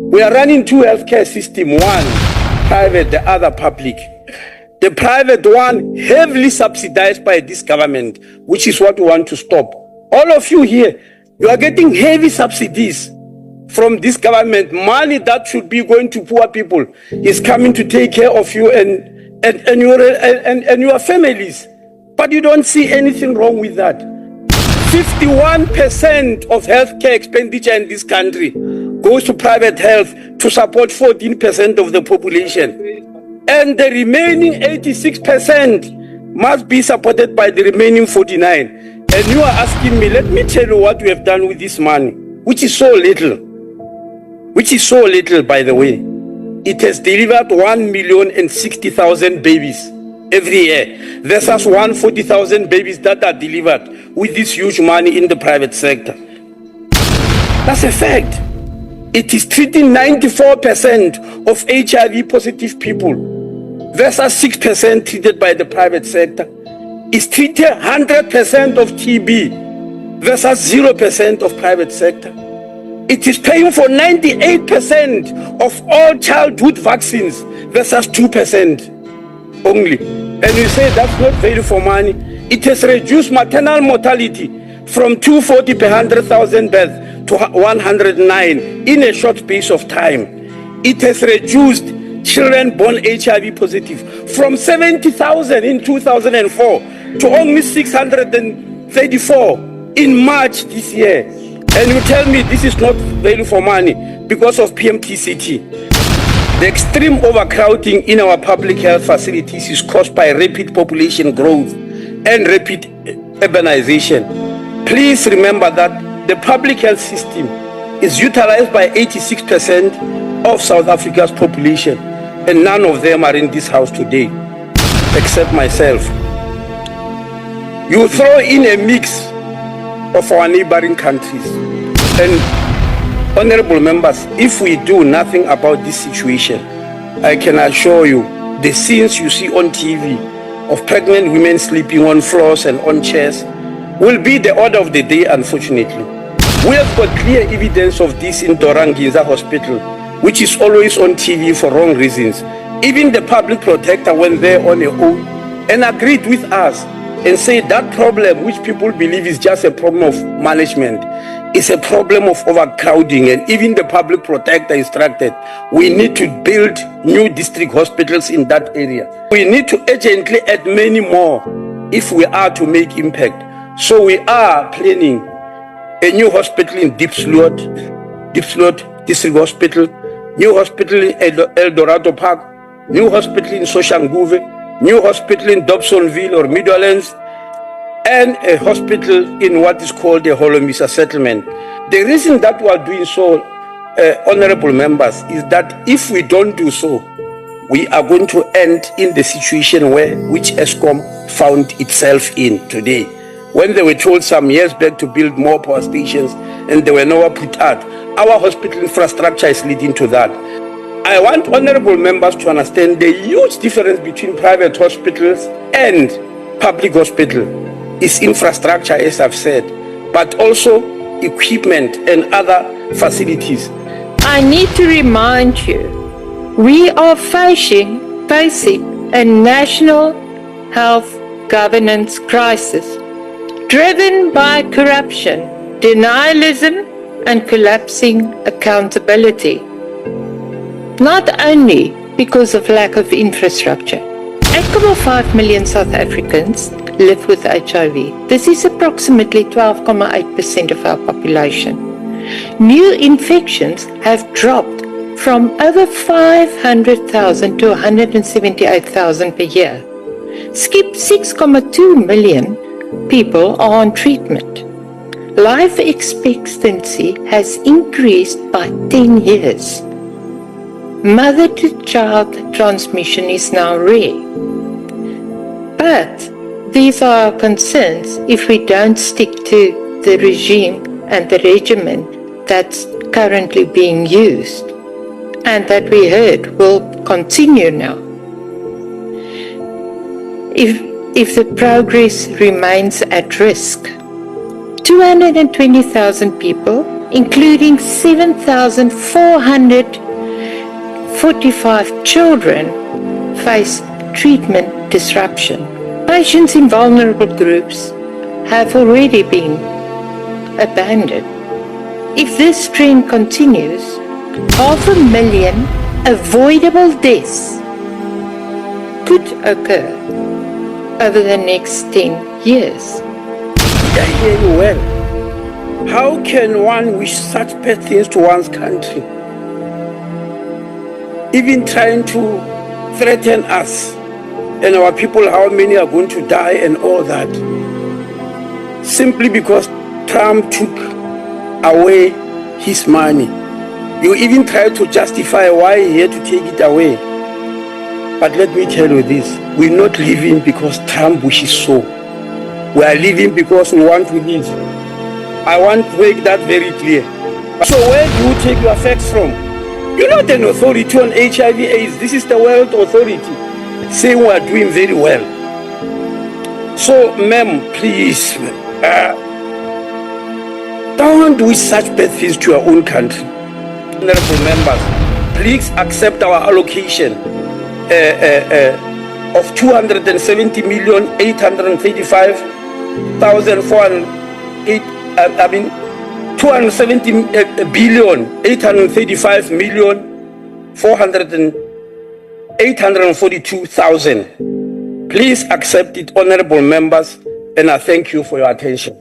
We are running two healthcare systems, one private, the other public. The private one heavily subsidized by this government, which is what we want to stop. All of you here, you are getting heavy subsidies from this government. Money that should be going to poor people is coming to take care of you and your families. But you don't see anything wrong with that. 51% of healthcare expenditure in this country goes to private health to support 14% of the population. And the remaining 86% must be supported by the remaining 49. And you are asking me, let me tell you what we have done with this money, which is so little. Which is so little, by the way. It has delivered 1,060,000 babies every year versus 140,000 babies that are delivered with this huge money in the private sector. That's a fact. It is treating 94% of HIV positive people versus 6% treated by the private sector. It's treating 100% of TB versus 0% of private sector. It is paying for 98% of all childhood vaccines versus 2% only. And you say that's not value for money. It has reduced maternal mortality from 240 per 100,000 births to 109 in a short space of time. It has reduced children born HIV positive from 70,000 in 2004 to only 634 in March this year. And you tell me this is not value for money because of PMTCT. The extreme overcrowding in our public health facilities is caused by rapid population growth and rapid urbanization. Please remember that the public health system is utilized by 86% of South Africa's population, and none of them are in this house today, except myself. You throw in a mix of our neighboring countries. And honorable members, if we do nothing about this situation, I can assure you the scenes you see on TV of pregnant women sleeping on floors and on chairs will be the order of the day, unfortunately. We have got clear evidence of this in Doranginza Hospital, which is always on TV for wrong reasons. Even the public protector went there on their own and agreed with us and said that problem, which people believe is just a problem of management, is a problem of overcrowding. And even the public protector instructed we need to build new district hospitals in that area. We need to urgently add many more if we are to make impact. So we are planning a new hospital in Diepsloot District Hospital, new hospital in El Dorado Park, new hospital in Soshanguve, new hospital in Dobsonville or Meadowlands, and a hospital in what is called the Holomisa settlement. The reason that we are doing so, honorable members, is that if we don't do so, we are going to end in the situation which ESCOM found itself in today, when they were told some years back to build more power stations and they were nowhere put out. Our hospital infrastructure is leading to that. I want honorable members to understand the huge difference between private hospitals and public hospital is infrastructure, as I've said, but also equipment and other facilities. I need to remind you, we are facing a national health governance crisis driven by corruption, denialism, and collapsing accountability. Not only because of lack of infrastructure. 8.5 million South Africans live with HIV. This is approximately 12.8% of our population. New infections have dropped from over 500,000 to 178,000 per year. Skip 6.2 million people are on treatment. Life expectancy has increased by 10 years. Mother-to-child transmission is now rare. But these are our concerns if we don't stick to the regime and the regimen that's currently being used and that we heard will continue now. If the progress remains at risk, 220,000 people including 7,445 children, face treatment disruption. Patients in vulnerable groups have already been abandoned. If this trend continues, 500,000 avoidable deaths could occur over the next 10 years. I hear you well. How can one wish such bad things to one's country? Even trying to threaten us and our people, how many are going to die and all that, simply because Trump took away his money. You even try to justify why he had to take it away. But let me tell you this, we're not living because Trump wishes so. We are living because we want to live. I want to make that very clear. So where do you take your facts from? You're not an authority on HIV/AIDS. This is the World Authority saying we are doing very well. So, ma'am, please, don't do such bad things to your own country. Honorable members, please accept our allocation of 270,835,442,000. Please accept it, honorable members, and I thank you for your attention.